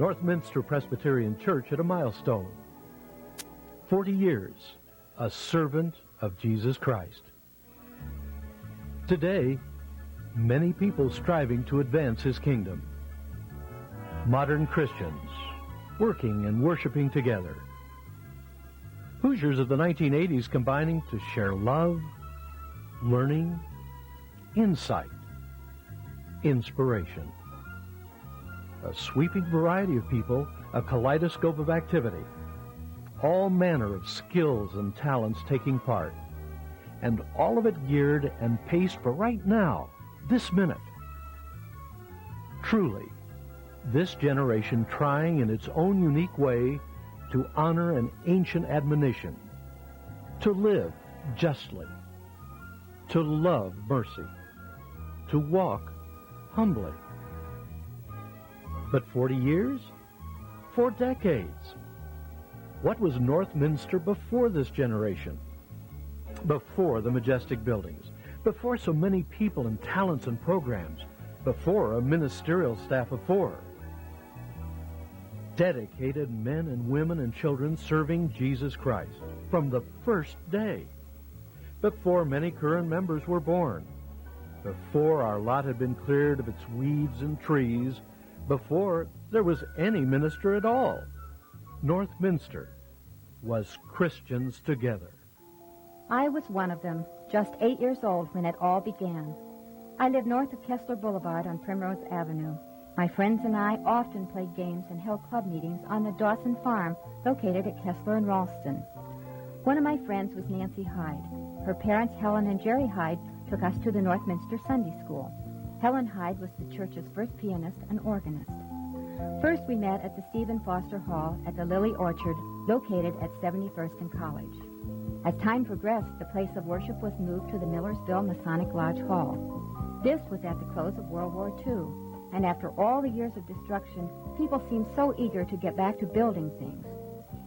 Northminster Presbyterian Church hit a milestone. 40 years, a servant of Jesus Christ. Today, many people striving to advance his kingdom. Modern Christians working and worshiping together. Hoosiers of the 1980s combining to share love, learning, insight, inspiration. A sweeping variety of people, a kaleidoscope of activity, all manner of skills and talents taking part, and all of it geared and paced for right now, this minute. Truly, this generation trying in its own unique way to honor an ancient admonition, to live justly, to love mercy, to walk humbly. But 40 years? 4 decades. What was Northminster before this generation? Before the majestic buildings, before so many people and talents and programs, before a ministerial staff of 4. Dedicated men and women and children serving Jesus Christ from the first day. Before many current members were born. Before our lot had been cleared of its weeds and trees. Before there was any minister at all. Northminster was Christians together. I was one of them, just 8 years old when it all began. I lived north of Kessler Boulevard on Primrose Avenue. My friends and I often played games and held club meetings on the Dawson Farm located at Kessler and Ralston. One of my friends was Nancy Hyde. Her parents, Helen and Jerry Hyde, took us to the Northminster Sunday School. Helen Hyde was the church's first pianist and organist. First, we met at the Stephen Foster Hall at the Lily Orchard, located at 71st and College. As time progressed, the place of worship was moved to the Millersville Masonic Lodge Hall. This was at the close of World War II, and after all the years of destruction, people seemed so eager to get back to building things.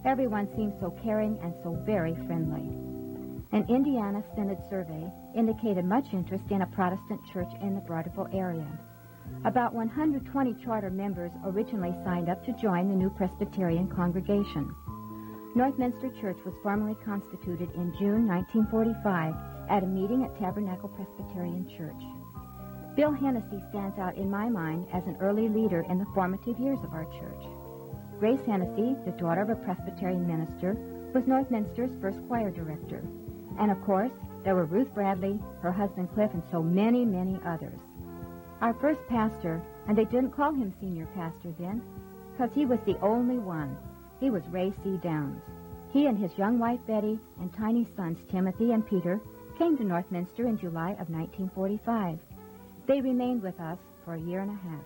Everyone seemed so caring and so very friendly. An Indiana Synod survey indicated much interest in a Protestant church in the Broderville area. About 120 charter members originally signed up to join the new Presbyterian congregation. Northminster Church was formally constituted in June 1945 at a meeting at Tabernacle Presbyterian Church. Bill Hennessy stands out in my mind as an early leader in the formative years of our church. Grace Hennessy, the daughter of a Presbyterian minister, was Northminster's first choir director. And of course, there were Ruth Bradley, her husband Cliff, and so many, many others. Our first pastor, and they didn't call him senior pastor then, because he was the only one. He was Ray C. Downs. He and his young wife Betty and tiny sons Timothy and Peter came to Northminster in July of 1945. They remained with us for a year and a half.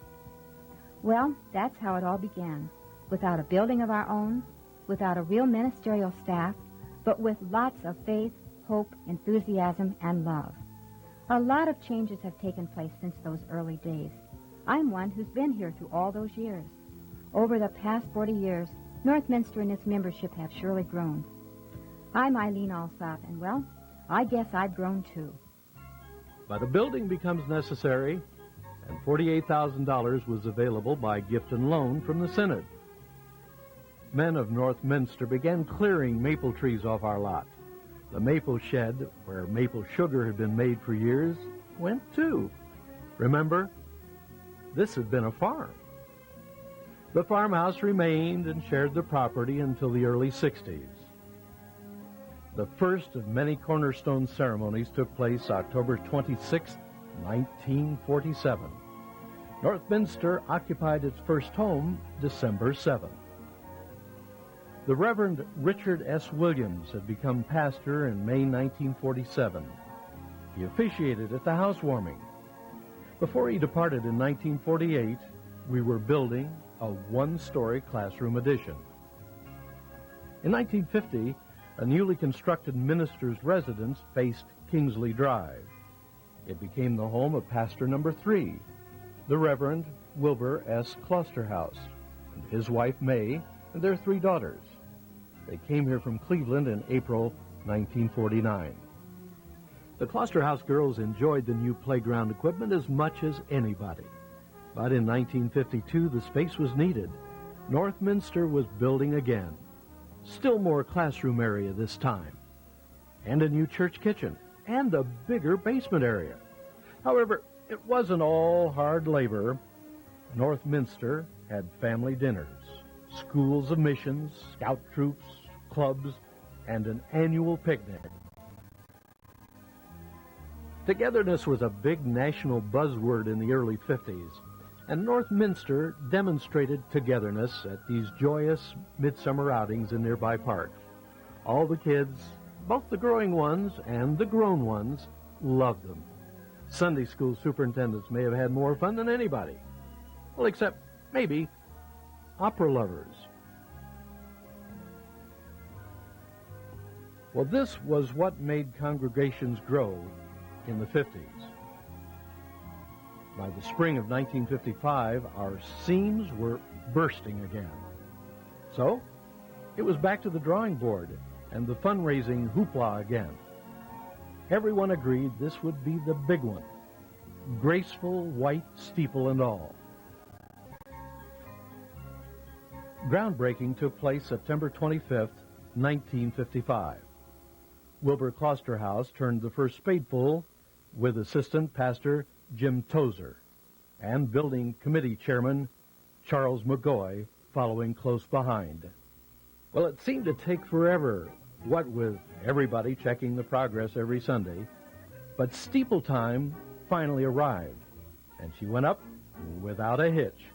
Well, that's how it all began. Without a building of our own, without a real ministerial staff, but with lots of faith, hope, enthusiasm, and love. A lot of changes have taken place since those early days. I'm one who's been here through all those years. Over the past 40 years, Northminster and its membership have surely grown. I'm Eileen Alsop, and well, I guess I've grown too. But a building becomes necessary, and $48,000 was available by gift and loan from the Synod. Men of Northminster began clearing maple trees off our lot. The maple shed, where maple sugar had been made for years, went too. Remember, this had been a farm. The farmhouse remained and shared the property until the early 60s. The first of many cornerstone ceremonies took place October 26, 1947. Northminster occupied its first home December 7th. The Reverend Richard S. Williams had become pastor in May 1947. He officiated at the housewarming. Before he departed in 1948, we were building a one-story classroom addition. In 1950, a newly constructed minister's residence faced Kingsley Drive. It became the home of pastor number 3, the Reverend Wilbur S. Klosterhouse, and his wife May, and their 3 daughters. They came here from Cleveland in April 1949. The Klosterhouse girls enjoyed the new playground equipment as much as anybody. But in 1952, the space was needed. Northminster was building again. Still more classroom area this time, and a new church kitchen, and a bigger basement area. However, it wasn't all hard labor. Northminster had family dinners, schools of missions, scout troops, clubs, and an annual picnic. Togetherness was a big national buzzword in the early 50s, and Northminster demonstrated togetherness at these joyous midsummer outings in nearby parks. All the kids, both the growing ones and the grown ones, loved them. Sunday school superintendents may have had more fun than anybody. Well, except maybe opera lovers. Well, this was what made congregations grow in the 50s. By the spring of 1955, our seams were bursting again. So, it was back to the drawing board and the fundraising hoopla again. Everyone agreed this would be the big one. Graceful white steeple and all. Groundbreaking took place September 25th, 1955. Wilbur Klosterhouse turned the first spadeful with Assistant Pastor Jim Tozer and Building Committee Chairman Charles McGoy following close behind. Well, it seemed to take forever, what with everybody checking the progress every Sunday, but steeple time finally arrived, and she went up without a hitch.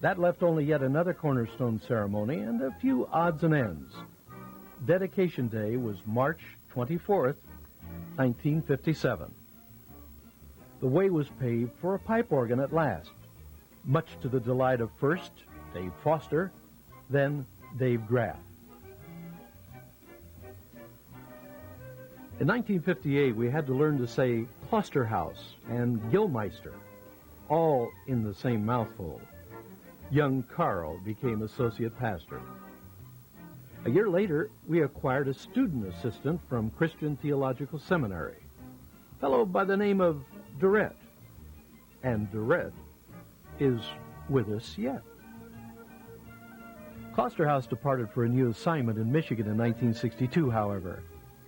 That left only yet another cornerstone ceremony and a few odds and ends. Dedication Day was March 24th, 1957. The way was paved for a pipe organ at last, much to the delight of first Dave Foster, then Dave Graff. In 1958, we had to learn to say Klosterhouse and Gillmeister, all in the same mouthful. Young Carl became associate pastor. A year later, we acquired a student assistant from Christian Theological Seminary, a fellow by the name of Durrett. And Durrett is with us yet. Klosterhouse departed for a new assignment in Michigan in 1962, however,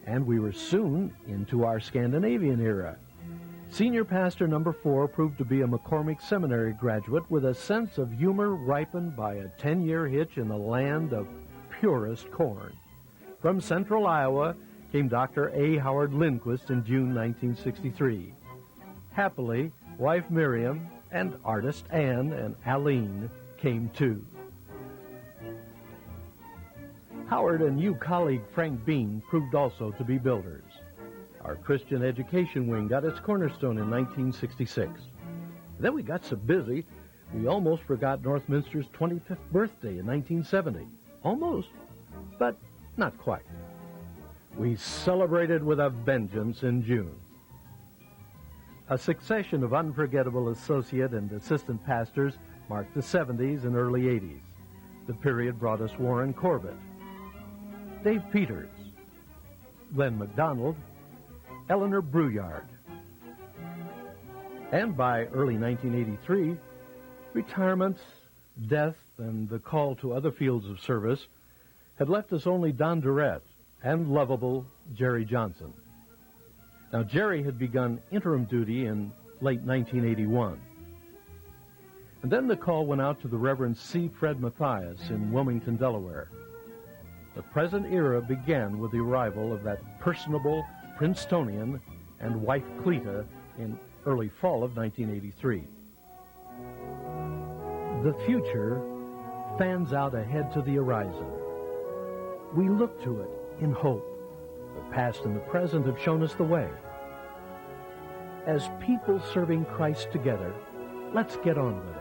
and we were soon into our Scandinavian era. Senior pastor number 4 proved to be a McCormick Seminary graduate with a sense of humor ripened by a 10-year hitch in the land of purest corn. From central Iowa came Dr. A. Howard Lindquist in June 1963. Happily, wife Miriam and artist Ann and Aline came too. Howard and new colleague Frank Bean proved also to be builders. Our Christian education wing got its cornerstone in 1966. Then we got so busy, we almost forgot Northminster's 25th birthday in 1970. Almost, but not quite. We celebrated with a vengeance in June. A succession of unforgettable associate and assistant pastors marked the 70s and early 80s. The period brought us Warren Corbett, Dave Peters, Glenn McDonald, Eleanor Brouillard. And by early 1983, retirements, death, and the call to other fields of service had left us only Don Durrett and lovable Jerry Johnson. Now, Jerry had begun interim duty in late 1981. And then the call went out to the Reverend C. Fred Mathias in Wilmington, Delaware. The present era began with the arrival of that personable Princetonian and wife Cleta in early fall of 1983. The future fans out ahead to the horizon. We look to it in hope. The past and the present have shown us the way. As people serving Christ together, let's get on with it.